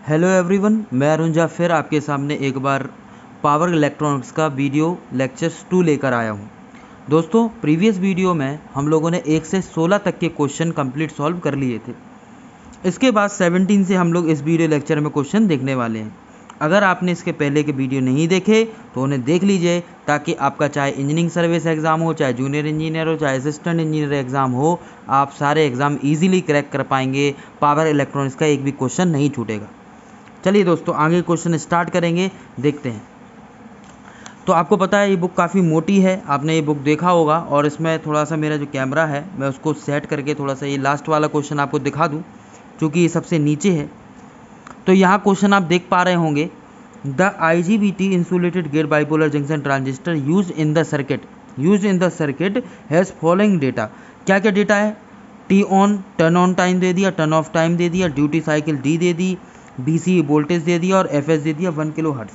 Hello everyone, मैं अरुण झा फिर आपके सामने एक बार पावर इलेक्ट्रॉनिक्स का वीडियो लेक्चर्स 2 लेकर आया हूं। दोस्तों, प्रीवियस वीडियो में हम लोगों ने 1 से 16 तक के क्वेश्चन कंप्लीट सॉल्व कर लिए थे। इसके बाद 17 से हम लोग इस वीडियो लेक्चर में क्वेश्चन देखने वाले हैं। अगर आपने इसके पहले के वीडियो नहीं देखे तो उन्हें देख लीजिए, ताकि आपका चाहे इंजीनियरिंग सर्विस एग्ज़ाम हो, चाहे जूनियर इंजीनियर हो, चाहे असिस्टेंट इंजीनियर एग्ज़ाम हो, आप सारे एग्ज़ाम ईजिली क्रैक कर पाएंगे। पावर इलेक्ट्रॉनिक्स का एक भी क्वेश्चन नहीं छूटेगा। चलिए दोस्तों, आगे क्वेश्चन स्टार्ट करेंगे, देखते हैं। तो आपको पता है ये बुक काफ़ी मोटी है, आपने ये बुक देखा होगा। और इसमें थोड़ा सा मेरा जो कैमरा है मैं उसको सेट करके थोड़ा सा ये लास्ट वाला क्वेश्चन आपको दिखा दूं, क्योंकि ये सबसे नीचे है। तो यहाँ क्वेश्चन आप देख पा रहे होंगे, the IGBT insulated gate bipolar junction transistor use in the circuit has following data. क्या क्या डेटा है? T on turn on time दे दिया, टर्न ऑफ टाइम दे दिया, ड्यूटी साइकिल डी दे दी, BC वोल्टेज दे दिया और FS दे दिया 1 किलो हर्ट्ज।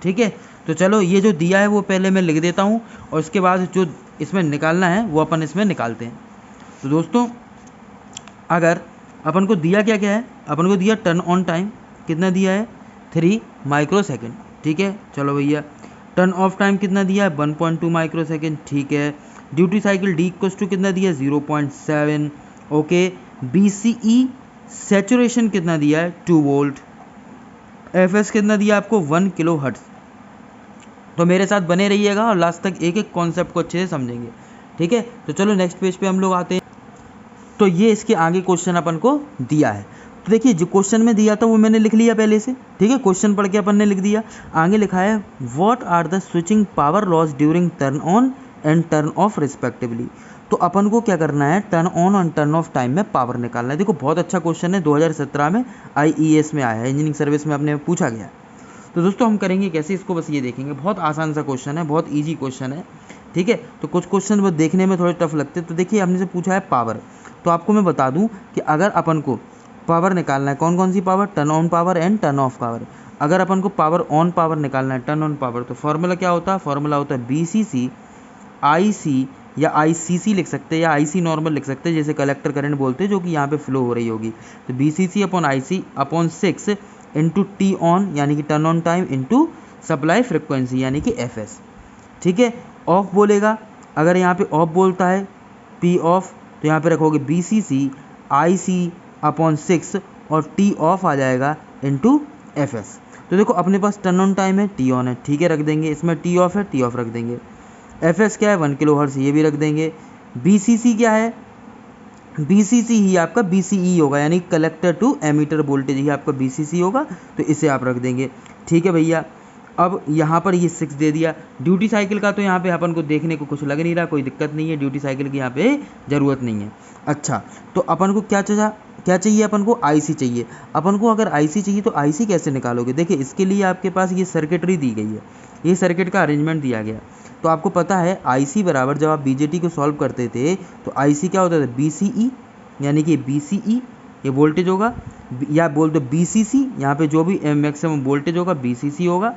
ठीक है, तो चलो ये जो दिया है वो पहले मैं लिख देता हूँ, और इसके बाद जो इसमें निकालना है वो अपन इसमें निकालते हैं। तो दोस्तों, अगर अपन को दिया क्या क्या है, अपन को दिया टर्न ऑन टाइम कितना दिया है, 3 माइक्रो सेकेंड। ठीक है, चलो भैया। टर्न ऑफ टाइम कितना दिया है, 1.2 माइक्रो सेकेंड। ठीक है। Duty cycle D equals to कितना दिया है, 0.7। ओके। BCE सैचुरेशन कितना दिया है, 2 वोल्ट। FS कितना दिया आपको, 1 किलो हर्ट्ज। तो मेरे साथ बने रहिएगा और लास्ट तक एक एक कॉन्सेप्ट को अच्छे से समझेंगे। ठीक है, तो चलो नेक्स्ट पेज पे हम लोग आते हैं। तो ये इसके आगे क्वेश्चन अपन को दिया है। तो देखिए, जो क्वेश्चन में दिया था वो मैंने लिख लिया पहले से। ठीक है, क्वेश्चन पढ़ के अपन ने लिख दिया। आगे लिखा है, what are the switching power loss during turn on and turn off respectively. तो अपन को क्या करना है, टर्न ऑन और टर्न ऑफ टाइम में पावर निकालना है। देखो, बहुत अच्छा क्वेश्चन है, 2017 में IES में आया है, इंजीनियरिंग सर्विस में अपने पूछा गया है। तो दोस्तों, हम करेंगे कैसे इसको, बस ये देखेंगे। बहुत आसान सा क्वेश्चन है, बहुत ईजी क्वेश्चन है। ठीक है, तो कुछ क्वेश्चन वो देखने में थोड़े टफ लगते हैं। तो देखिए, हमने से पूछा है पावर। तो आपको मैं बता दूं कि अगर अपन को पावर निकालना है, कौन कौन सी power, turn on power and turn off power. अगर अपन को पावर ऑन पावर निकालना है, टर्न ऑन पावर, तो फॉर्मूला क्या होता है, फॉर्मूला होता है BCC IC, या ICC लिख सकते हैं, या IC नॉर्मल लिख सकते हैं, जैसे कलेक्टर करंट बोलते हैं, जो कि यहाँ पे फ्लो हो रही होगी। तो BCC upon IC upon 6 into T on यानी कि turn on time into supply frequency यानी कि FS। ठीक है। ऑफ बोलेगा, अगर यहाँ पे ऑफ बोलता है P ऑफ, तो यहाँ पे रखोगे BCC IC अपॉन 6 और T ऑफ आ जाएगा इंटू FS। तो देखो, अपने पास टर्न ऑन टाइम है, T ऑन है, ठीक है, रख देंगे। इसमें T ऑफ है, T ऑफ रख देंगे। FS क्या है, 1 किलो हर्ट्ज, ये भी रख देंगे। BCC क्या है, BCC ही आपका BCE होगा, यानी कलेक्टर टू एमीटर वोल्टेज ही आपका BCC होगा, तो इसे आप रख देंगे। ठीक है भैया। अब यहाँ पर ये 6 दे दिया। ड्यूटी साइकिल का तो यहाँ पे अपन को देखने को कुछ लग नहीं रहा, कोई दिक्कत नहीं है, ड्यूटी साइकिल की यहाँ पे ज़रूरत नहीं है। अच्छा, तो अपन को क्या चाहिए, अपन को IC चाहिए। अपन को अगर IC चाहिए तो IC कैसे निकालोगे? देखिए, इसके लिए आपके पास ये सर्किटरी दी गई है, ये सर्किट का अरेंजमेंट दिया गया। तो आपको पता है IC बराबर, जब आप BJT को सॉल्व करते थे तो IC क्या होता था, BCE, यानी कि BCE ये वोल्टेज होगा, या बोल दो BCC, यहाँ पे जो भी मैक्सिमम वोल्टेज होगा BCC होगा,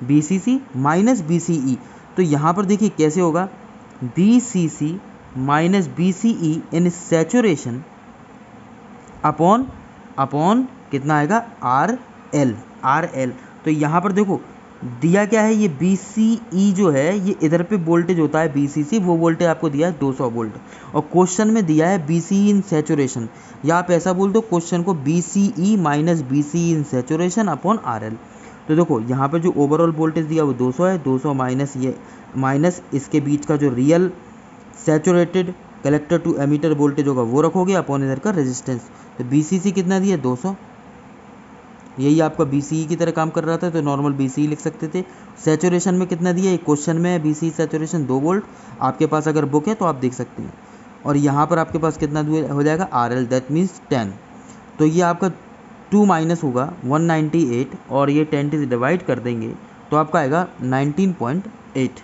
BCC माइनस BCE। तो यहाँ पर देखिए कैसे होगा, BCC माइनस BCE इन सैचुरेशन अपॉन कितना आएगा, RL। तो यहाँ पर देखो दिया क्या है, ये BCE जो है ये इधर पे वोल्टेज होता है BCC, वो वोल्टेज आपको दिया है 200 वोल्ट, और क्वेश्चन में दिया है BCE इन सैचुरेशन, या आप ऐसा बोल दो क्वेश्चन को, BCE माइनस BCE इन सैचुरेशन अपॉन RL। तो देखो, यहाँ पर जो ओवरऑल वोल्टेज दिया वो 200 है, 200 माइनस ये, माइनस इसके बीच का जो real saturated collector to emitter voltage होगा वो रखोगे, अपॉन इधर का रेजिस्टेंस। तो BCC कितना दिया, 200, यही आपका BCE की तरह काम कर रहा था, तो नॉर्मल BCE लिख सकते थे। सैचुरेशन में कितना दिया, एक क्वेश्चन में है BCE सैचुरेशन 2 वोल्ट, आपके पास अगर बुक है तो आप देख सकते हैं। और यहाँ पर आपके पास कितना हो जाएगा, RL, दैट मीन्स 10। तो ये आपका 2 माइनस होगा 198, और ये 10 से डिवाइड कर देंगे तो आपका आएगा 19.8,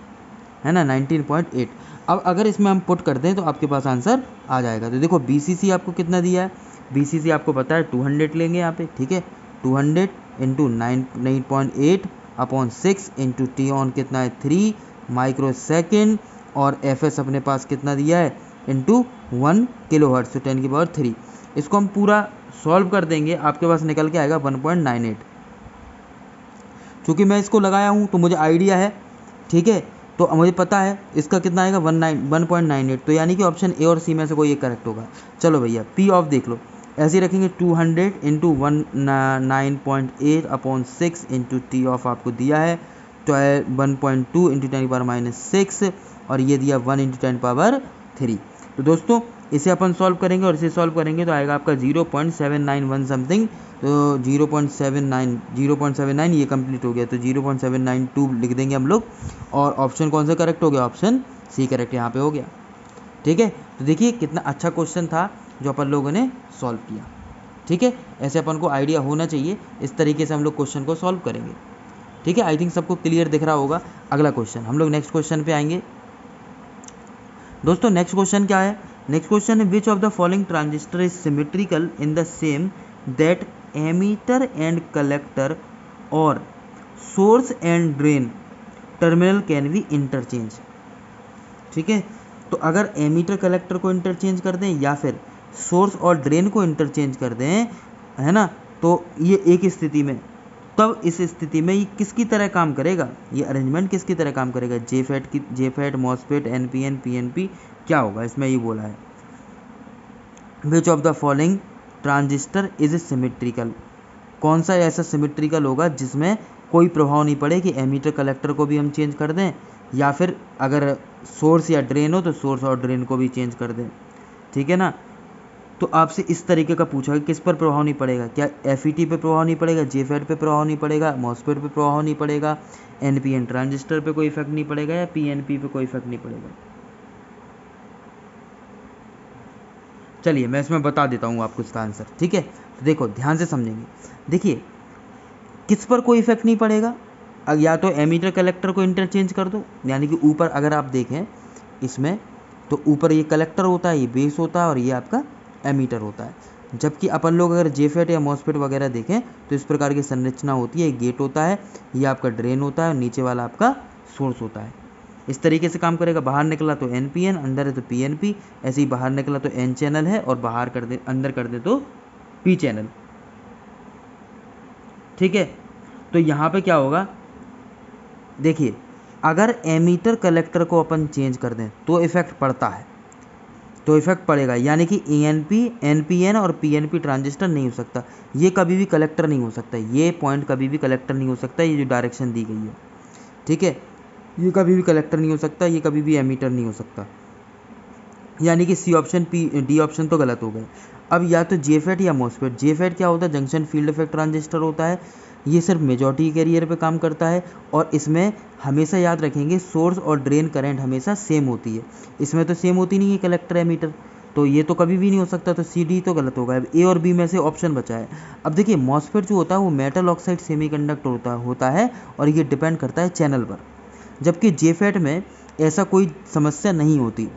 है ना, 19.8। अब अगर इसमें हम पुट कर दें तो आपके पास आंसर आ जाएगा। तो देखो, BCC आपको कितना दिया है, BCC आपको पता है 200 लेंगे यहाँ पे। ठीक है, 200 into 9.8 upon 6 into T on कितना है, 3 माइक्रो सेकेंड, और FS अपने पास कितना दिया है, इंटू 1 किलो हर्ट्ज, तो 10 की पावर 3। इसको हम पूरा सॉल्व कर देंगे आपके पास निकल के आएगा 1.98। चूँकि मैं इसको लगाया हूँ तो मुझे आइडिया है, ठीक है, तो मुझे पता है इसका कितना आएगा 1.98, तो यानी कि ऑप्शन ए और सी में से कोई एक करेक्ट होगा। चलो भैया पी ऑफ देख लो, ऐसे ही रखेंगे 200 into 9.8 upon 6 into T of आपको दिया है 1.2 इंटू 10⁻⁻6 और ये दिया 1 इंटू 10⁻3। तो दोस्तों इसे अपन सॉल्व करेंगे और इसे सॉल्व करेंगे तो आएगा आपका 0.791 समथिंग, तो 0.79 ये कंप्लीट हो गया, तो 0.792 लिख देंगे हम लोग। और ऑप्शन कौन सा करेक्ट हो गया, ऑप्शन सी करेक्ट यहाँ पे हो गया। ठीक है, तो देखिए कितना अच्छा क्वेश्चन था जो अपन लोगों ने सॉल्व किया। ठीक है, ऐसे अपन को आइडिया होना चाहिए, इस तरीके से हम लोग क्वेश्चन को सॉल्व करेंगे। ठीक है, आई थिंक सबको क्लियर दिख रहा होगा। अगला क्वेश्चन हम लोग नेक्स्ट क्वेश्चन पे आएंगे। दोस्तों नेक्स्ट क्वेश्चन क्या है, नेक्स्ट क्वेश्चन है which of the following transistor is symmetrical in the same that emitter and collector और source and drain terminal can be interchange. ठीक है, तो अगर एमीटर कलेक्टर को इंटरचेंज कर दें या फिर सोर्स और ड्रेन को इंटरचेंज कर दें, है ना, तो ये एक स्थिति में, तब इस स्थिति में ये किसकी तरह काम करेगा, ये अरेंजमेंट किसकी तरह काम करेगा, जेफेट मॉसफेट एनपीएन पीएनपी क्या होगा, इसमें ये बोला है which of the following transistor is symmetrical, कौन सा ऐसा सिमेट्रिकल होगा जिसमें कोई प्रभाव नहीं पड़े कि एमीटर कलेक्टर को भी हम चेंज कर दें या फिर अगर सोर्स या ड्रेन हो तो सोर्स और ड्रेन को भी चेंज कर दें। ठीक है ना, तो आपसे इस तरीके का पूछा कि किस पर प्रभाव नहीं पड़ेगा, क्या एफईटी पे प्रभाव नहीं पड़ेगा, जेफेट पे प्रभाव नहीं पड़ेगा, मॉसफेट पे प्रभाव नहीं पड़ेगा, एनपीएन ट्रांजिस्टर पे कोई इफेक्ट नहीं पड़ेगा या पीएनपी पे कोई इफेक्ट नहीं पड़ेगा। चलिए मैं इसमें बता देता हूँ आपको इसका आंसर। ठीक है, तो देखो ध्यान से समझेंगे। देखिए किस पर कोई इफेक्ट नहीं पड़ेगा, या तो एमीटर कलेक्टर को इंटरचेंज कर दो, यानी कि ऊपर अगर आप देखें इसमें तो ऊपर ये कलेक्टर होता है, ये बेस होता है और ये आपका एमीटर होता है। जबकि अपन लोग अगर जेफेट या मॉसफेट वगैरह देखें तो इस प्रकार की संरचना होती है, एक गेट होता है, ये आपका ड्रेन होता है और नीचे वाला आपका सोर्स होता है। इस तरीके से काम करेगा, बाहर निकला तो एनपीएन, अंदर है तो पीएनपी, ऐसे ही बाहर निकला तो एन चैनल है और बाहर कर दे अंदर कर दे तो पी चैनल। ठीक है, तो यहाँ पे क्या होगा, देखिए अगर एमीटर कलेक्टर को अपन चेंज कर दें तो इफेक्ट पड़ता है, तो इफेक्ट पड़ेगा, यानी कि एएनपी एनपीएन और पीएनपी ट्रांजिस्टर नहीं हो सकता, ये कभी भी कलेक्टर नहीं हो सकता, ये पॉइंट कभी भी कलेक्टर नहीं हो सकता, ये जो डायरेक्शन दी गई है। ठीक है, ये कभी भी कलेक्टर नहीं हो सकता, ये कभी भी एमीटर नहीं हो सकता, यानी कि सी ऑप्शन डी ऑप्शन तो गलत हो गए। अब या तो जेफेट या मॉसफेट, जेफेट क्या होता है, जंक्शन फील्ड इफेक्ट ट्रांजिस्टर होता है, ये सिर्फ मेजॉरिटी कैरियर पे काम करता है और इसमें हमेशा याद रखेंगे सोर्स और ड्रेन करंट हमेशा सेम होती है, इसमें तो सेम होती नहीं है कलेक्टर एमीटर, तो ये तो कभी भी नहीं हो सकता, तो सी डी तो गलत होगा। अब ए और बी में से ऑप्शन बचा है। अब देखिए मॉसफेट जो होता है वो मेटल ऑक्साइड सेमीकंडक्टर होता है और ये डिपेंड करता है चैनल पर, जबकि जेफेट में ऐसा कोई समस्या नहीं होती।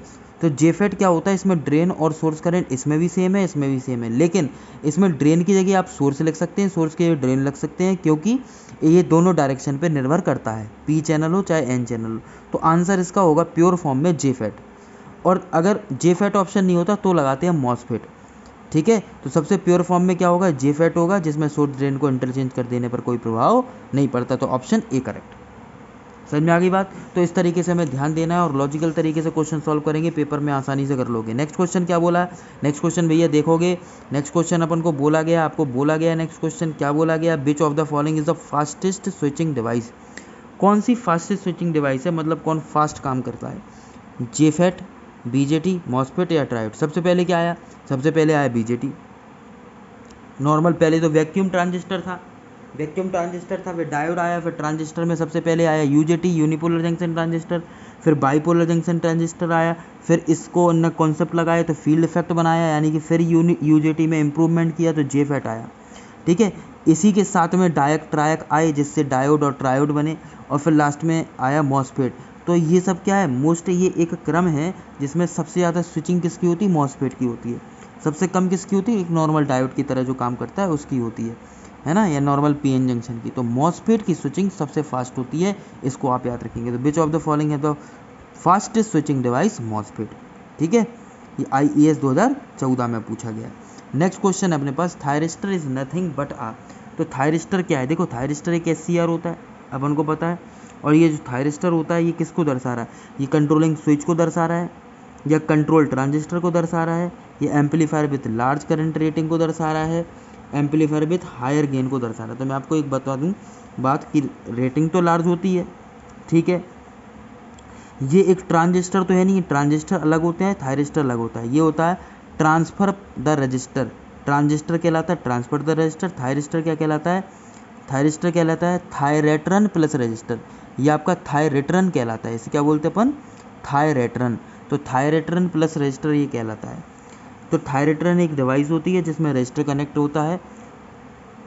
तो जेफेट क्या होता है, इसमें ड्रेन और सोर्स करंट इसमें भी सेम है, इसमें भी सेम है, लेकिन इसमें ड्रेन की जगह आप सोर्स लिख सकते हैं, सोर्स की जगह ड्रेन लिख सकते हैं, क्योंकि ये दोनों डायरेक्शन पे निर्भर करता है, पी चैनल हो चाहे एन चैनल हो। तो आंसर इसका होगा प्योर फॉर्म में जेफेट, और अगर जेफेट ऑप्शन नहीं होता तो लगाते हैं मॉसफेट। ठीक है, तो सबसे प्योर फॉर्म में क्या होगा, जेफेट होगा, जिसमें सोर्स ड्रेन को इंटरचेंज कर देने पर कोई प्रभाव नहीं पड़ता, तो ऑप्शन ए करेक्ट। समझ में आ गई बात, तो इस तरीके से हमें ध्यान देना है और लॉजिकल तरीके से क्वेश्चन सॉल्व करेंगे, पेपर में आसानी से कर लोगे। नेक्स्ट क्वेश्चन क्या बोला है, नेक्स्ट क्वेश्चन भैया देखोगे, नेक्स्ट क्वेश्चन अपन को बोला गया, आपको बोला गया नेक्स्ट क्वेश्चन क्या बोला गया, विच of the following is the fastest switching device, कौन सी फास्टेस्ट स्विचिंग डिवाइस है, मतलब कौन फास्ट काम करता है, जेफेट, बीजेटी, मॉसफेट या ट्रायोड। सबसे पहले क्या आया, सबसे पहले आया बीजेटी, नॉर्मल पहले तो वैक्यूम ट्रांजिस्टर था, फिर डायोड आया, फिर ट्रांजिस्टर में सबसे पहले आया यूजेटी यूनिपोलर जंक्शन ट्रांजिस्टर, फिर बाईपोलर जंक्शन ट्रांजिस्टर आया, फिर इसको उन्होंने कॉन्सेप्ट लगाया तो फील्ड इफेक्ट बनाया, यानी कि फिर यूजेटी में इम्प्रूवमेंट किया तो जेफेट आया। ठीक है, इसी के साथ में डायक ट्रायक आए जिससे डायोड और ट्रायोड बने, और फिर लास्ट में आया मॉसफेट। तो ये सब क्या है, मोस्ट ये एक क्रम है जिसमें सबसे ज़्यादा स्विचिंग किसकी होती है, मॉसफेट की होती है, सबसे कम किसकी होती है, एक नॉर्मल डायोड की तरह जो काम करता है उसकी होती है ना, या नॉर्मल पीएन जंक्शन की। तो मॉसफेट की स्विचिंग सबसे फास्ट होती है, इसको आप याद रखेंगे। तो विच ऑफ द फॉलोइंग है the fastest switching device, MOSFET. ठीक है, ये IES 2014 में पूछा गया। नेक्स्ट क्वेश्चन अपने पास, थायरिस्टर इज नथिंग बट आ। तो थायरिस्टर क्या है? देखो थायरिस्टर एक SCR होता है, अपन को पता है। और ये जो थायरिस्टर होता है ये किसको दर्शा रहा है? ये कंट्रोलिंग स्विच को दर्शा रहा है, या कंट्रोल ट्रांजिस्टर को दर्शा रहा है, या amplifier with large current rating को दर्शा रहा है, एम्पलीफायर विथ हायर गेन को दर्शा रहा है। तो मैं आपको एक बता दूं बात कि रेटिंग तो लार्ज होती है, ठीक है। ये एक ट्रांजिस्टर तो है नहीं, ट्रांजिस्टर अलग होते हैं, थायरिस्टर अलग होता है। ये होता है ट्रांसफर द रजिस्टर, ट्रांजिस्टर कहलाता है ट्रांसफर द रजिस्टर। थायरिस्टर क्या कहलाता है? थायरिस्टर कहलाता है थायरेट्रन प्लस रजिस्टर। ये आपका थायरेट्रन कहलाता है, इसे क्या बोलते हैं अपन? थायरेट्रन। तो थायरेट्रन प्लस रजिस्टर ये कहलाता है। तो थायरेट्रन एक डिवाइस होती है जिसमें रजिस्टर कनेक्ट होता है।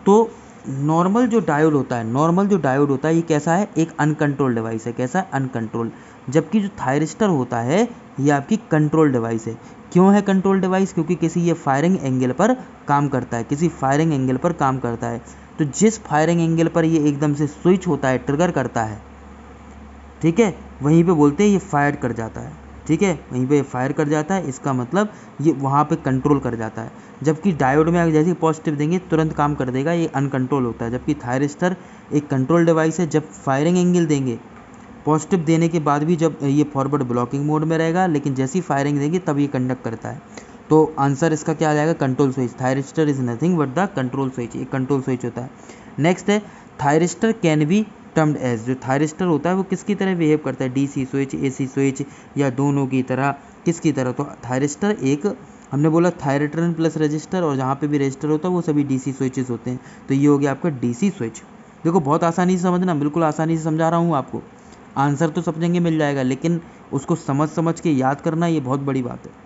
तो नॉर्मल जो डायोड होता है ये कैसा है? एक अनकंट्रोल डिवाइस है। कैसा है? अनकंट्रोल। जबकि जो थायरिस्टर होता है ये आपकी कंट्रोल डिवाइस है। क्यों है कंट्रोल डिवाइस? क्योंकि किसी ये फायरिंग एंगल पर काम करता है, किसी फायरिंग एंगल पर काम करता है। तो जिस फायरिंग एंगल पर ये एकदम से स्विच होता है, ट्रिगर करता है, ठीक है, वहीं पे बोलते हैं ये फायर कर जाता है, ठीक है, वहीं पे फायर कर जाता है। इसका मतलब ये वहाँ पे कंट्रोल कर जाता है। जबकि डायोड में जैसे पॉजिटिव देंगे तुरंत काम कर देगा, ये अनकंट्रोल होता है। जबकि थायरिस्टर एक कंट्रोल डिवाइस है, जब फायरिंग एंगल देंगे पॉजिटिव देने के बाद भी जब ये फॉरवर्ड ब्लॉकिंग मोड में रहेगा, लेकिन जैसी फायरिंग देंगे तब ये कंडक्ट करता है। तो आंसर इसका क्या आ जाएगा? Control switch. Thyristor is nothing but the control switch, एक कंट्रोल स्विच होता है। नेक्स्ट है thyristor can be termed as. जो थायरिस्टर होता है वो किसकी तरह बिहेव करता है? DC स्विच, AC स्विच, या दोनों की तरह? किसकी तरह? तो थायरिस्टर एक, हमने बोला थायरेट्रन प्लस रजिस्टर, और जहाँ पे भी रजिस्टर होता है वो सभी DC स्विचेस होते हैं। तो ये हो गया आपका DC स्विच। देखो बहुत आसानी से समझना, बिल्कुल आसानी से समझा रहा हूँ आपको। आंसर तो समझेंगे मिल जाएगा, लेकिन उसको समझ के याद करना ये बहुत बड़ी बात है।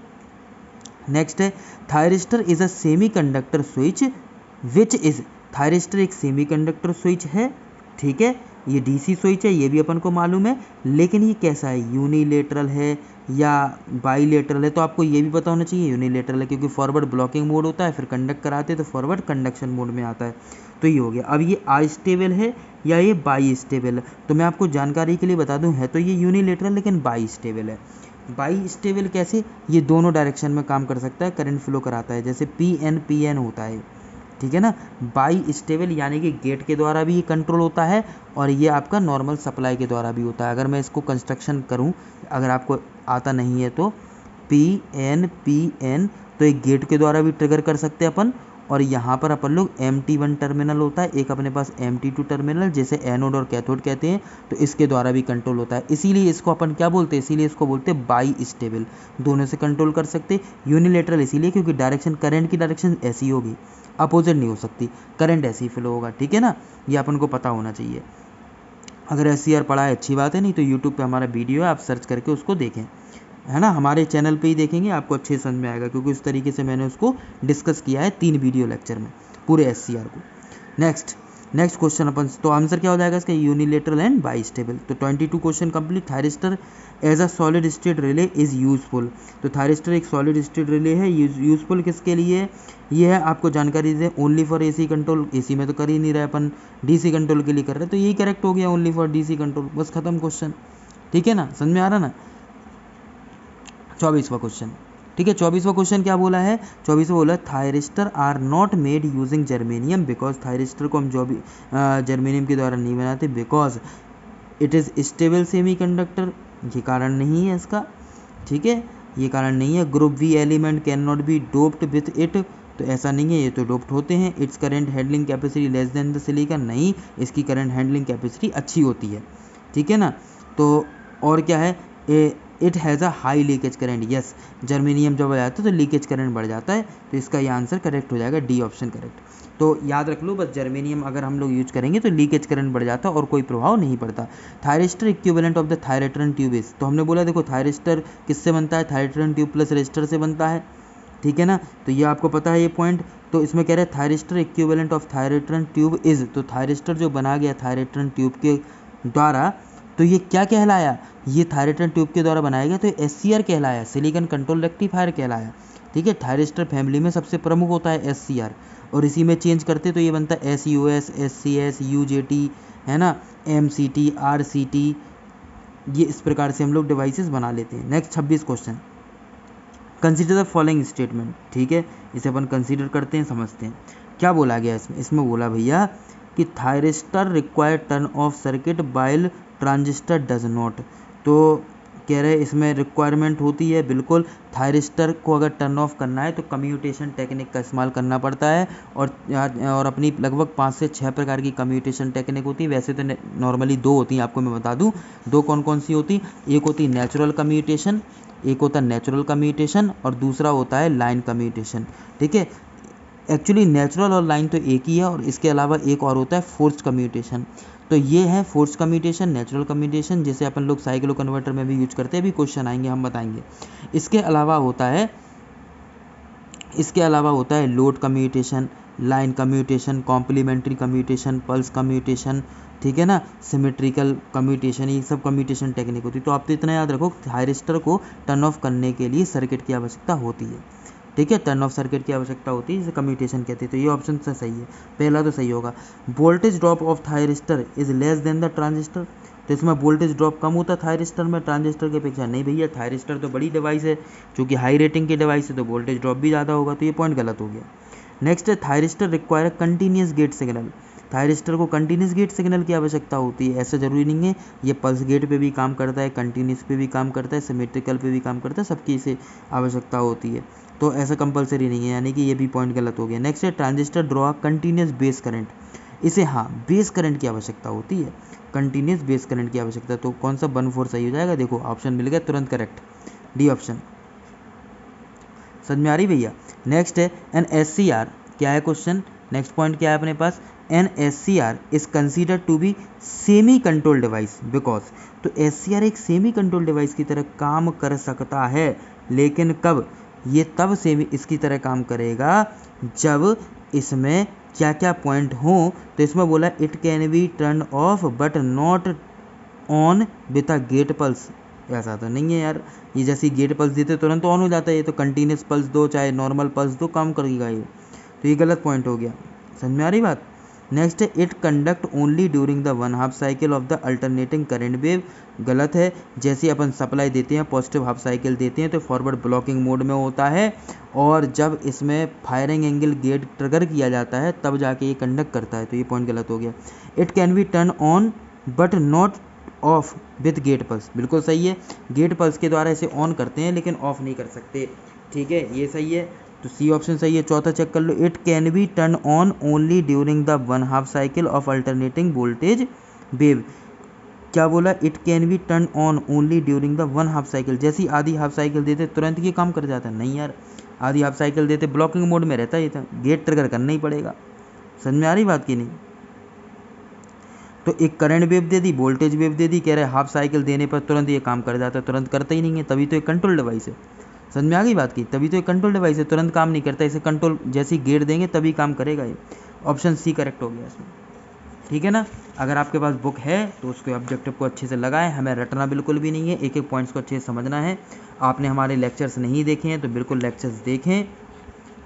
नेक्स्ट है thyristor is a semi conductor switch which is. Thyristor एक सेमी कंडक्टर स्विच है, ठीक है। ये DC स्विच है, ये भी अपन को मालूम है, लेकिन ये कैसा है? यूनिलेटरल है या बाईलेटरल है? तो आपको ये भी पता होना चाहिए यूनिलेटरल है, क्योंकि फॉरवर्ड ब्लॉकिंग मोड होता है, फिर कंडक्ट कराते हैं तो फॉरवर्ड कंडक्शन मोड में आता है। तो ये हो गया। अब ये अस्टेबल है या ये बाई स्टेबल है? तो मैं आपको जानकारी के लिए बता दूं, है तो ये यूनिलेटरल लेकिन बाई स्टेबल है। बाई स्टेबल कैसे? ये दोनों डायरेक्शन में काम कर सकता है, करंट फ्लो कराता है, जैसे PN होता है, ठीक है ना। बाई स्टेबल यानी कि गेट के द्वारा भी ये कंट्रोल होता है, और ये आपका नॉर्मल सप्लाई के द्वारा भी होता है। अगर मैं इसको कंस्ट्रक्शन करूं, अगर आपको आता नहीं है तो PN, तो एक गेट के द्वारा भी ट्रिगर कर सकते हैं अपन। और यहाँ पर अपन लोग MT1 टर्मिनल होता है, एक अपने पास MT2 टर्मिनल, जैसे एनोड और कैथोड कहते हैं, तो इसके द्वारा भी कंट्रोल होता है। इसीलिए इसको अपन क्या बोलते हैं? इसीलिए इसको बोलते हैं बाई स्टेबल, दोनों से कंट्रोल कर सकते। यूनिलेटरल इसीलिए क्योंकि डायरेक्शन, करंट की डायरेक्शन ऐसी होगी, अपोजिट नहीं हो सकती, करंट ऐसे ही फ्लो होगा, ठीक है ना। ये अपन को पता होना चाहिए। अगर SCR पढ़ा है अच्छी बात है, नहीं तो यूट्यूब पे हमारा वीडियो है, आप सर्च करके उसको देखें, है ना। हमारे चैनल पे ही देखेंगे, आपको अच्छे समझ में आएगा, क्योंकि उस तरीके से मैंने उसको डिस्कस किया है 3 वीडियो लेक्चर में पूरे SCR को। नेक्स्ट क्वेश्चन अपन, तो आंसर क्या हो जाएगा इसका? Unilateral and bistable. तो 22 question complete. Thyristor as a solid state relay is useful. तो थायरिस्टर एक सॉलिड स्टेट रिले है, यूजफुल किसके लिए? ये है आपको जानकारी दे, only for AC control. AC में तो कर ही नहीं रहे अपन, DC कंट्रोल के लिए कर रहे हैं, तो यही करेक्ट हो गया, ओनली फॉर DC कंट्रोल, बस खत्म क्वेश्चन, ठीक है ना। समझ में आ रहा ना। 24वां क्वेश्चन, ठीक है। 24वां क्वेश्चन क्या बोला है? 24वां बोला thyristor are not made using germanium because. Thyristor को हम जो भी जर्मेनियम के द्वारा नहीं बनाते, because it is stable semiconductor, ये कारण नहीं है इसका, ठीक है, ये कारण नहीं है। Group V element can not be doped with it, तो ऐसा नहीं है, ये तो डोप्ड होते हैं। Its current handling capacity less than the silicon, नहीं, इसकी करंट हैंडलिंग कैपेसिटी अच्छी होती है, ठीक है ना। तो और क्या है? It has a high leakage current, yes, germanium जब आ जाता है तो लीकेज करंट बढ़ जाता है, तो इसका ये आंसर करेक्ट हो जाएगा, D ऑप्शन करेक्ट। तो याद रख लो बस, जर्मेनियम अगर हम लोग यूज करेंगे तो लीकेज करंट बढ़ जाता है और कोई प्रभाव नहीं पड़ता। Thyristor equivalent of the thyratron tube is, तो हमने बोला देखो थायरिस्टर किससे बनता है? थायरेट्रन ट्यूब प्लस रजिस्टर से बनता है, ठीक है ना। तो ये आपको पता है ये पॉइंट। तो इसमें कह रहे हैं thyristor equivalent of thyratron tube is, तो थायरिस्टर जो बना गया थायरेट्रन ट्यूब के द्वारा, तो ये क्या कहलाया? ये थायरेट्रन ट्यूब के द्वारा बनाया गया, तो SCR कहलाया, सिलिकॉन कंट्रोल रेक्टिफायर कहलाया, ठीक है। थायरिस्टर फैमिली में सबसे प्रमुख होता है SCR, और इसी में चेंज करते तो ये बनता है SUS, SCS, UJT, है ना, MCT, RCT, ये इस प्रकार से हम लोग डिवाइसेस बना लेते हैं। Next 26 question, consider the following statement, ठीक है, इसे अपन कंसिडर करते हैं, समझते हैं क्या बोला गया इसमें। इसमें बोला भैया कि thyristor require turn off circuit while transistor does not. तो कह रहे इसमें रिक्वायरमेंट होती है, बिल्कुल थायरिस्टर को अगर टर्न ऑफ करना है तो कम्यूटेशन टेक्निक का इस्तेमाल करना पड़ता है। और अपनी लगभग 5 से 6 प्रकार की कम्यूटेशन टेक्निक होती है। वैसे तो नॉर्मली 2 होती हैं, आपको मैं बता दूं 2 कौन कौन सी होती। एक होती नेचुरल कम्यूटेशन, एक होता है नेचुरल कम्यूटेशन और दूसरा होता है लाइन कम्यूटेशन, ठीक है। एक्चुअली नेचुरल और लाइन तो एक ही है, और इसके अलावा एक और होता है फोर्स्ड कम्यूटेशन। तो ये है फोर्स्ड कम्यूटेशन, नेचुरल कम्यूटेशन, जिसे अपन लोग साइक्लो कन्वर्टर में भी यूज करते हैं। अभी क्वेश्चन आएंगे, हम बताएंगे। इसके अलावा होता है load commutation, line commutation, complementary commutation, pulse commutation, ठीक है ना, सिमेट्रिकल कम्यूटेशन, ये सब कम्यूटेशन टेक्निक होती है। तो आप तो इतना याद रखो, थायरिस्टर को टर्न ऑफ करने के लिए सर्किट की आवश्यकता होती है, ठीक है, टर्न ऑफ सर्किट की आवश्यकता होती है, जिसे कम्यूटेशन कहते हैं। तो ये ऑप्शन से सही है, पहला तो सही होगा। Voltage drop of thyristor is less than the transistor. तो इसमें वोल्टेज ड्रॉप कम होता है थायरिस्टर में ट्रांजिस्टर की अपेक्षा। नहीं भैया, थायरिस्टर तो बड़ी डिवाइस है, चूंकि हाई रेटिंग की डिवाइस है तो वोल्टेज ड्रॉप भी ज़्यादा होगा। तो ये पॉइंट गलत हो गया। नेक्स्ट है thyristor require continuous gate signal. Thyristor को कंटिन्यूस गेट सिग्नल की आवश्यकता होती है। ऐसा जरूरी नहीं है, ये पल्स गेट पे भी काम करता है, कंटिन्यूस पे भी काम करता है, सिमेट्रिकल पे भी काम करता है, सबकी इसे आवश्यकता होती है। तो ऐसा कंपलसरी नहीं है, यानी कि ये भी पॉइंट गलत हो गया। नेक्स्ट है transistor draw continuous base current. इसे बेस करंट की आवश्यकता होती है, कंटिन्यूस बेस करंट की आवश्यकता। तो कौन सा 1-4 सही हो जाएगा? देखो ऑप्शन मिल गया तुरंत करेक्ट, डी ऑप्शन। समझ में आ रही भैया? नेक्स्ट है एन SCR। क्या है क्वेश्चन? नेक्स्ट पॉइंट क्या है अपने पास? An SCR is consider to be semi control device because. तो SCR एक सेमी कंट्रोल डिवाइस की तरह काम कर सकता है, लेकिन कब? ये तब सेमी इसकी तरह काम करेगा जब इसमें क्या क्या पॉइंट हो। तो इसमें बोला it can be turn off but not on with a gate pulse. ऐसा तो नहीं है यार, ये जैसी गेट पल्स देते तुरंत ऑन हो जाता है। ये तो कंटिन्यूस पल्स दो चाहे नॉर्मल पल्स दो, काम करेगा ये। तो ये गलत पॉइंट हो गया। समझ में आ रही बात? नेक्स्ट है it conduct only during the 1/2 cycle of the alternating current wave. गलत है। जैसे अपन सप्लाई देते हैं, पॉजिटिव हाफ साइकिल देते हैं, तो फॉरवर्ड ब्लॉकिंग मोड में होता है, और जब इसमें फायरिंग एंगल गेट ट्रिगर किया जाता है तब जाके ये कंडक्ट करता है। तो ये पॉइंट गलत हो गया। It can be turn on but not off with gate pulse. बिल्कुल सही है, गेट पल्स के द्वारा इसे ऑन करते हैं लेकिन ऑफ नहीं कर सकते, ठीक है, ये सही है। तो सी ऑप्शन सही है। चौथा चेक कर लो, it can be turn on only during the 1/2 cycle of alternating voltage wave. क्या बोला? It can be turn on only during the 1/2 cycle. जैसी आधी हाफ साइकिल देते तुरंत ये काम कर जाता है? नहीं यार, आधी हाफ साइकिल देते ब्लॉकिंग मोड में रहता है, ये गेट ट्रिगर करना ही पड़ेगा। समझ में आ रही बात की नहीं? तो एक करंट वेव दे दी, वोल्टेज वेव दे दी, कह रहे हाफ साइकिल देने पर तुरंत ये काम कर जाता है, तुरंत करता ही नहीं है, तभी तो एक कंट्रोल डिवाइस है। समझ में आ गई बात की? तभी तो एक कंट्रोल डिवाइस है, तुरंत काम नहीं करता, इसे कंट्रोल जैसी गेट देंगे तभी काम करेगा ये। ऑप्शन सी करेक्ट हो गया इसमें, ठीक है ना। अगर आपके पास बुक है तो उसके ऑब्जेक्टिव को अच्छे से लगाएं, हमें रटना बिल्कुल भी नहीं है, एक एक पॉइंट्स को अच्छे से समझना है। आपने हमारे लेक्चर्स नहीं देखे हैं तो बिल्कुल लेक्चर्स देखें,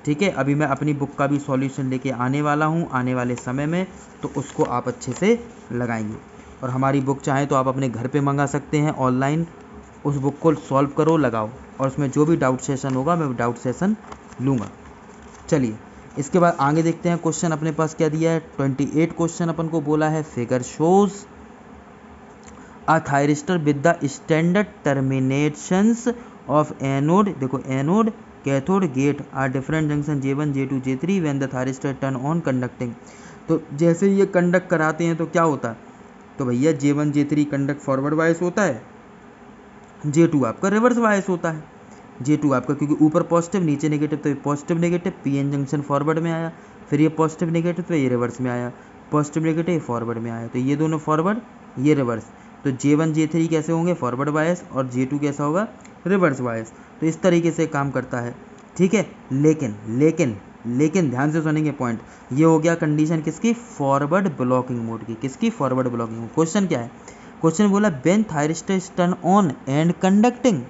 ठीक है। अभी मैं अपनी बुक का भी सॉल्यूशन लेके आने वाला हूँ आने वाले समय में, तो उसको आप अच्छे से लगाएंगे। और हमारी बुक चाहें तो आप अपने घर पे मंगा सकते हैं ऑनलाइन, उस बुक को सॉल्व करो, लगाओ, और उसमें जो भी डाउट सेशन होगा मैं डाउट सेशन लूँगा। चलिए इसके बाद आगे देखते हैं क्वेश्चन अपने पास क्या दिया है। 28 क्वेश्चन अपन को बोला है figure shows a thyristor with the standard terminations of anode. देखो anode cathode gate are different junction J1 J2 J3 when the thyristor turn on conducting. तो जैसे ये कंडक्ट कराते हैं तो क्या होता है? तो भैया J1 J3 conduct forward bias होता है, J2 आपका रिवर्स वाइस होता है। J2 आपका क्योंकि ऊपर पॉजिटिव नीचे नेगेटिव, तो ये positive negative PN junction forward में आया, फिर ये पॉजिटिव नेगेटिव तो ये रिवर्स में आया, पॉजिटिव नेगेटिव फॉरवर्ड में आया, तो ये दोनों फॉरवर्ड ये रिवर्स। तो J1 J3 कैसे होंगे? फॉरवर्ड वाइस, और J2 कैसा होगा? Reverse bias. तो इस तरीके से काम करता है, ठीक है। लेकिन लेकिन लेकिन ध्यान से सुनेंगे पॉइंट, ये हो गया कंडीशन किसकी? फॉरवर्ड ब्लॉकिंग मोड की। किसकी? Forward blocking mode. क्वेश्चन क्या है? क्वेश्चन बोला when thyristor is turn on and conducting.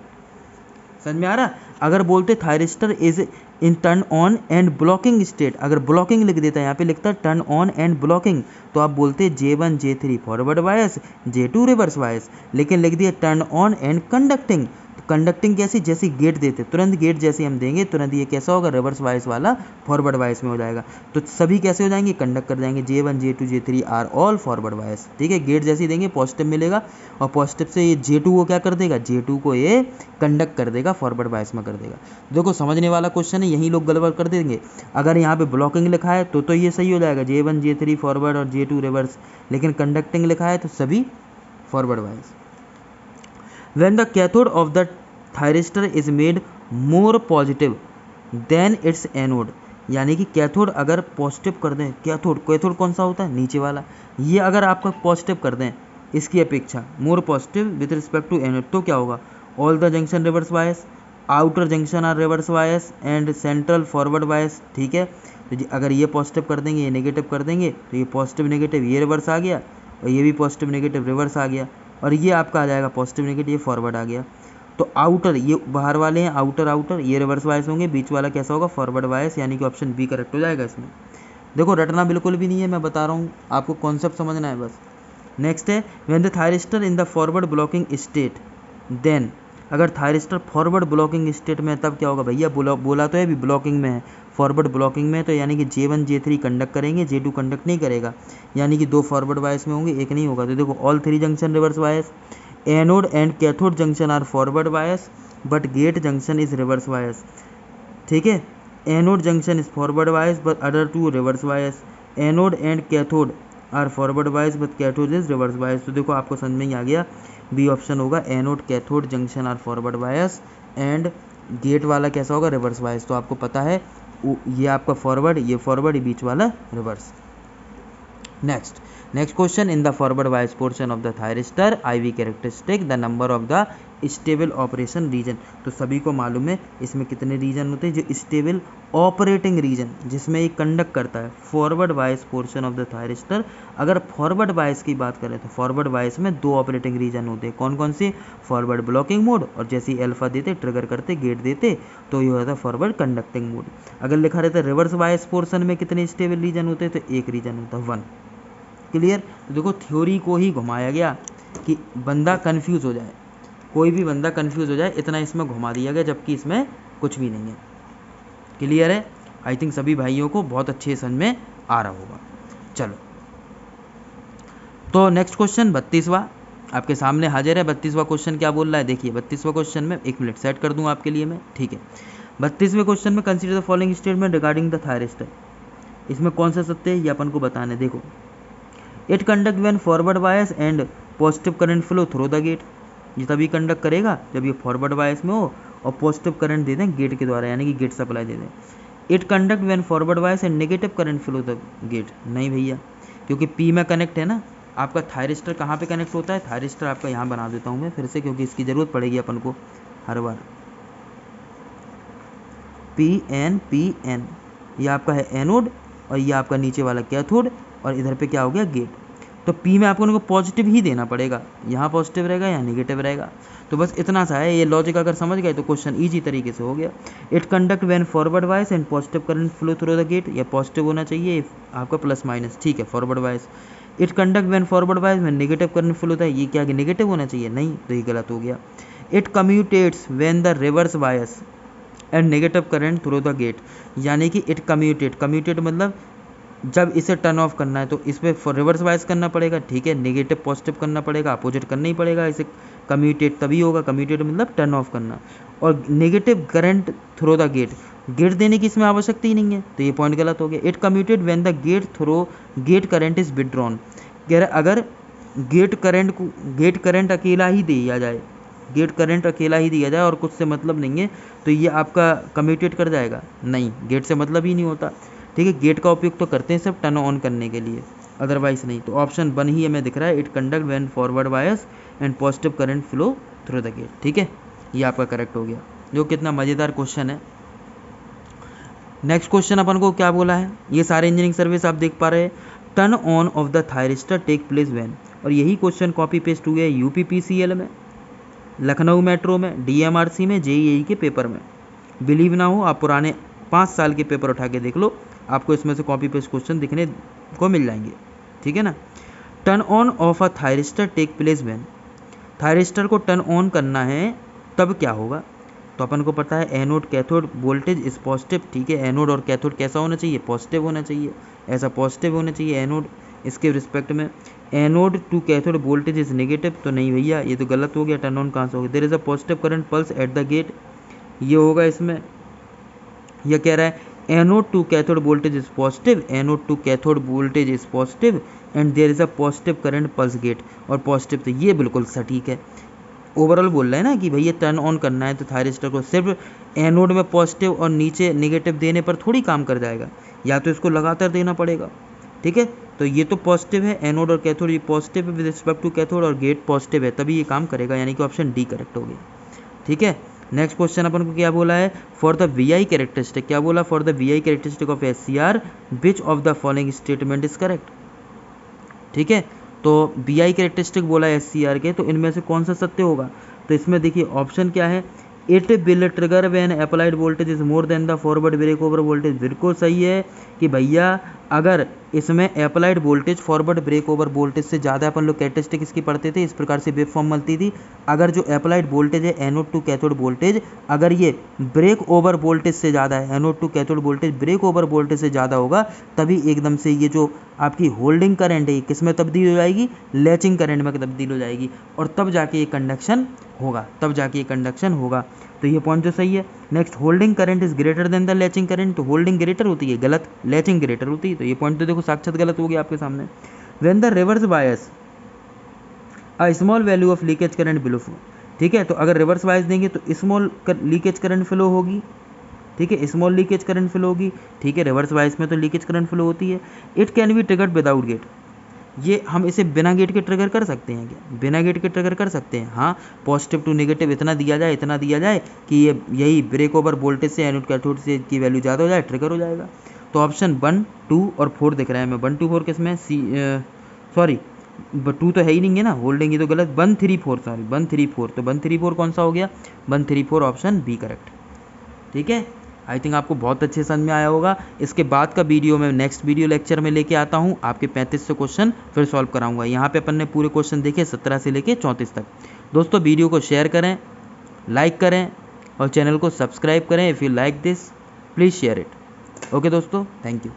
समझ में आ रहा? अगर बोलते thyristor is in turn on and blocking state, अगर ब्लॉकिंग लिख देता है, यहाँ पे लिखता है टर्न ऑन एंड ब्लॉकिंग, तो आप बोलते J1 J3 forward bias, J2 reverse bias, लेकिन लिख दिया turn on and conducting, conducting कैसी, जैसे गेट देते तुरंत गेट जैसे हम देंगे तुरंत ये कैसा होगा, रिवर्स बायस वाला फॉरवर्ड बायस में हो जाएगा। तो सभी कैसे हो जाएंगे, कंडक्ट कर जाएंगे, J1 J2 J3 are all forward bias. ठीक है, गेट जैसे देंगे पॉजिटिव मिलेगा और पॉजिटिव से ये J2 को क्या कर देगा, J2 को ये कंडक्ट कर देगा, फॉरवर्ड बायस में कर देगा। देखो समझने वाला क्वेश्चन है, यही लोग गड़बड़ कर देंगे। अगर यहाँ पे ब्लॉकिंग लिखा है तो ये सही हो जाएगा, J1 J3 फॉरवर्ड और J2 रिवर्स, लेकिन कंडक्टिंग लिखा है तो सभी forward bias. When the cathode of the thyristor is made more positive than its anode, यानी कि कैथोड अगर पॉजिटिव कर दें, कैथोड कौन सा होता है, नीचे वाला, ये अगर आपका पॉजिटिव कर दें इसकी अपेक्षा more positive with respect to anode, तो क्या होगा, all the junction reverse bias, outer junction are reverse bias and central forward bias. ठीक है, तो अगर ये पॉजिटिव कर देंगे, ये नेगेटिव कर देंगे, तो ये पॉजिटिव नेगेटिव ये रिवर्स आ गया और ये भी पॉजिटिव नेगेटिव रिवर्स आ गया, और ये आपका आ जाएगा पॉजिटिव नेगेटिव, ये फॉरवर्ड आ गया। तो आउटर ये बाहर वाले हैं, आउटर ये रिवर्स बायस होंगे, बीच वाला कैसा होगा, फॉरवर्ड बायस, यानी कि ऑप्शन बी करेक्ट हो जाएगा इसमें। देखो रटना बिल्कुल भी नहीं है, मैं बता रहा हूँ, आपको कॉन्सेप्ट समझना है बस। नेक्स्ट है when the thyristor in the forward blocking state, then अगर थायरिस्टर फॉरवर्ड ब्लॉकिंग स्टेट में, तब क्या होगा भैया, बोला तो है अभी ब्लॉकिंग में है, फॉरवर्ड ब्लॉकिंग में, तो यानी कि J1 J3 कंडक्ट करेंगे, J2 कंडक्ट नहीं करेगा, यानी कि 2 फॉरवर्ड बायस में होंगे, एक नहीं होगा। तो देखो all 3 junction reverse bias, anode and cathode junction are forward bias but gate junction is reverse bias. ठीक है, anode junction is forward bias but other 2 reverse bias, anode and cathode are forward bias but cathode is reverse bias. तो देखो आपको समझ में ही आ गया, बी ऑप्शन होगा, anode cathode junction are forward bias and gate वाला कैसा होगा, रिवर्स बायस। तो आपको पता है ये आपका फॉरवर्ड, ये बीच वाला reverse. Next question, in the forward bias portion of the thyristor IV characteristic the number of the stable operation region. तो सभी को मालूम है इसमें कितने रीजन होते हैं, जो स्टेबल ऑपरेटिंग रीजन जिसमें ये कंडक्ट करता है, forward bias portion of the thyristor. अगर फॉरवर्ड बायस की बात करें तो फॉरवर्ड बायस में 2 ऑपरेटिंग रीजन होते हैं, कौन कौन से, फॉरवर्ड ब्लॉकिंग मोड, और जैसे ही अल्फा देते ट्रिगर करते गेट देते तो ये होता है फॉरवर्ड कंडक्टिंग मोड। अगर लिखा रहता है रिवर्स बायस पोर्शन में कितने स्टेबल रीजन होते हैं, तो एक रीजन होता है 1। क्लियर। तो देखो थ्योरी को ही घुमाया गया कि बंदा कंफ्यूज हो जाए, कोई भी बंदा कंफ्यूज हो जाए, इतना इसमें घुमा दिया गया, जबकि इसमें कुछ भी नहीं है। क्लियर है, आई थिंक सभी भाइयों को बहुत अच्छे समझ में आ रहा होगा। चलो तो नेक्स्ट क्वेश्चन 32वां आपके सामने हाजिर है। 32वां क्वेश्चन क्या बोल रहा है, देखिए 32वां क्वेश्चन में 1 मिनट सेट कर दूं आपके लिए मैं, ठीक है। 32वें क्वेश्चन में consider the following statement regarding the thyristor, इसमें कौन सा सत्य है ये अपन को बताने। देखो it conduct when forward bias and positive current flow through the gate, ये तभी कंडक्ट करेगा जब ये फॉरवर्ड बायस में हो और पॉजिटिव करंट दे दें गेट के द्वारा, यानी कि गेट सप्लाई दे दें। It conduct when forward bias and negative current flow the gate, नहीं भैया, क्योंकि पी में कनेक्ट है ना। आपका थायरिस्टर कहाँ पे कनेक्ट होता है, थायरिस्टर आपका यहाँ बना देता हूँ मैं फिर से, क्योंकि इसकी ज़रूरत पड़ेगी अपन को हर बार। PN ये आपका है एनोड और ये आपका नीचे वाला कैथोड, और इधर पे क्या हो गया गेट। तो P में आपको उनको पॉजिटिव ही देना पड़ेगा, यहाँ पॉजिटिव रहेगा यहाँ नेगेटिव रहेगा। तो बस इतना सा है, ये लॉजिक अगर समझ गए तो क्वेश्चन इजी तरीके से हो गया। It conduct when forward bias and positive current flow through the gate, या पॉजिटिव होना चाहिए आपका प्लस माइनस, ठीक है, forward bias. It conduct when forward bias में नेगेटिव करंट फ्लो होता है, ये क्या नेगेटिव होना चाहिए, नहीं, तो ये गलत हो गया। It commutates when the reverse bias and negative current through the gate, यानी कि इट कम्यूटेट मतलब जब इसे टर्न ऑफ करना है तो इस पर रिवर्स बायस करना पड़ेगा, ठीक है, नेगेटिव पॉजिटिव करना पड़ेगा, अपोजिट करना ही पड़ेगा, इसे कम्यूटेट तभी होगा, कम्यूटेट मतलब टर्न ऑफ करना। और negative current through the gate देने की इसमें आवश्यकता ही नहीं है, तो ये पॉइंट गलत हो गया। It commuted when the gate current is withdrawn, कह रहा अगर गेट करंट अकेला ही दिया जाए, गेट करंट अकेला ही दिया जाए और कुछ से मतलब नहीं है, तो ये आपका कम्यूटेट कर जाएगा, नहीं, गेट से मतलब ही नहीं होता, ठीक है। गेट का उपयोग तो करते हैं सब टर्न ऑन करने के लिए, अदरवाइज नहीं। तो ऑप्शन 1 ही हमें दिख रहा है, it conduct when forward bias and positive current flow through the gate, ठीक है, ये आपका करेक्ट हो गया। जो कितना मज़ेदार क्वेश्चन है। नेक्स्ट क्वेश्चन अपन को क्या बोला है, ये सारे इंजीनियरिंग सर्विस आप देख पा रहे हैं। Turn on off the thyristor take place when, और यही क्वेश्चन कॉपी पेस्ट हुए UPPCL में, लखनऊ मेट्रो में, DMRC में, JEE के पेपर में। बिलीव ना हो, आप पुराने 5 साल के पेपर उठा के देख लो, आपको इसमें से कॉपी पेस्ट क्वेश्चन दिखने को मिल जाएंगे, ठीक है ना। Turn on off a thyristor take place when, thyristor को टर्न ऑन करना है तब क्या होगा, तो अपन को पता है anode cathode voltage is positive, ठीक है। एनोड और कैथोड कैसा होना चाहिए, पॉजिटिव होना चाहिए, ऐसा पॉजिटिव होना चाहिए एनोड इसके रिस्पेक्ट में। Anode to cathode voltage is negative, तो नहीं भैया ये तो गलत हो गया, टर्न ऑन कहाँ से होगा। There is a positive current pulse at the gate, ये होगा इसमें। यह कह रहा है anode to cathode voltage is positive, anode to cathode voltage is positive and there is a positive current pulse gate, और पॉजिटिव, तो ये बिल्कुल सटीक है। ओवरऑल बोल रहा है ना कि भैया टर्न ऑन करना है तो थायरिस्टर को सिर्फ एनोड में पॉजिटिव और नीचे नेगेटिव देने पर थोड़ी काम कर जाएगा, या तो इसको लगातार देना पड़ेगा, ठीक है। तो ये तो पॉजिटिव है, एनोड और कैथोड ये पॉजिटिव है विद रिस्पेक्ट टू कैथोड, और गेट पॉजिटिव है, तभी ये काम करेगा, यानी कि ऑप्शन डी करेक्ट हो गया, ठीक है। नेक्स्ट क्वेश्चन अपन को क्या बोला है, for the V I characteristic, क्या बोला, for the V I characteristic of S C R which of the following statement is correct, ठीक है। तो वी आई कैरेक्टरिस्टिक बोला है एस सी आर के, तो इनमें से कौन सा सत्य होगा, तो इसमें देखिए ऑप्शन क्या है, it will trigger when applied voltage is more than the forward break over voltage, बिल्कुल सही है कि भैया अगर इसमें applied voltage forward break over voltage से ज़्यादा, अपन लोग कैरेक्टरिस्टिक इसकी पढ़ते थे, इस प्रकार से वेव फॉर्म मिलती थी। अगर जो अप्लाइड वोल्टेज है एनोड टू कैथोड वोल्टेज, अगर ये ब्रेक ओवर वोल्टेज से ज़्यादा है, anode to cathode voltage break over voltage से ज़्यादा होगा, तभी एकदम से ये जो आपकी होल्डिंग करंट है किस में तब्दील हो जाएगी, लैचिंग करंट में तब्दील हो जाएगी, और तब जाके ये कंडक्शन होगा, तब जाके ये कंडक्शन होगा। तो ये पॉइंट तो सही है। Next, holding current is greater than the latching current, तो होल्डिंग ग्रेटर होती है, गलत, लैचिंग ग्रेटर होती है, तो ये पॉइंट तो देखो साक्षात गलत हो गया आपके सामने। When the reverse bias a small value of leakage current below flow, ठीक है। तो अगर रिवर्स बायस देंगे तो स्मॉल लीकेज करंट फ्लो होगी, ठीक है, स्मॉल लीकेज करंट फ्लो होगी, ठीक है। रिवर्स बायस में तो लीकेज करंट फ्लो होती है। It can be triggered without gate, ये हम इसे बिना गेट के ट्रिगर कर सकते हैं क्या, बिना गेट के ट्रिगर कर सकते हैं, हाँ। पॉजिटिव टू नेगेटिव इतना दिया जाए, इतना दिया जाए कि ये यही ब्रेक ओवर वोल्टेज से एनोड कैथोड से की वैल्यू ज़्यादा हो जाए, ट्रिगर हो जाएगा। तो ऑप्शन 1, 2 और 4 दिख रहा है हमें, 1, 2, 4 किसमें, सॉरी 2 तो है ही नहीं है ना, होल्डिंग ये तो गलत, 1, 3, 4, सॉरी 1, 3, 4, तो 1, 3, 4 कौन सा हो गया, 1, 3, 4 ऑप्शन बी करेक्ट, ठीक है। आई थिंक आपको बहुत अच्छे समझ में आया होगा। इसके बाद का वीडियो मैं नेक्स्ट वीडियो लेक्चर में लेके आता हूँ, आपके 35 से क्वेश्चन फिर सॉल्व कराऊंगा। यहाँ पे अपन ने पूरे क्वेश्चन देखे 17 से लेके 34 तक। दोस्तों वीडियो को शेयर करें, लाइक करें और चैनल को सब्सक्राइब करें। If you like this please share it. Okay दोस्तों, थैंक यू।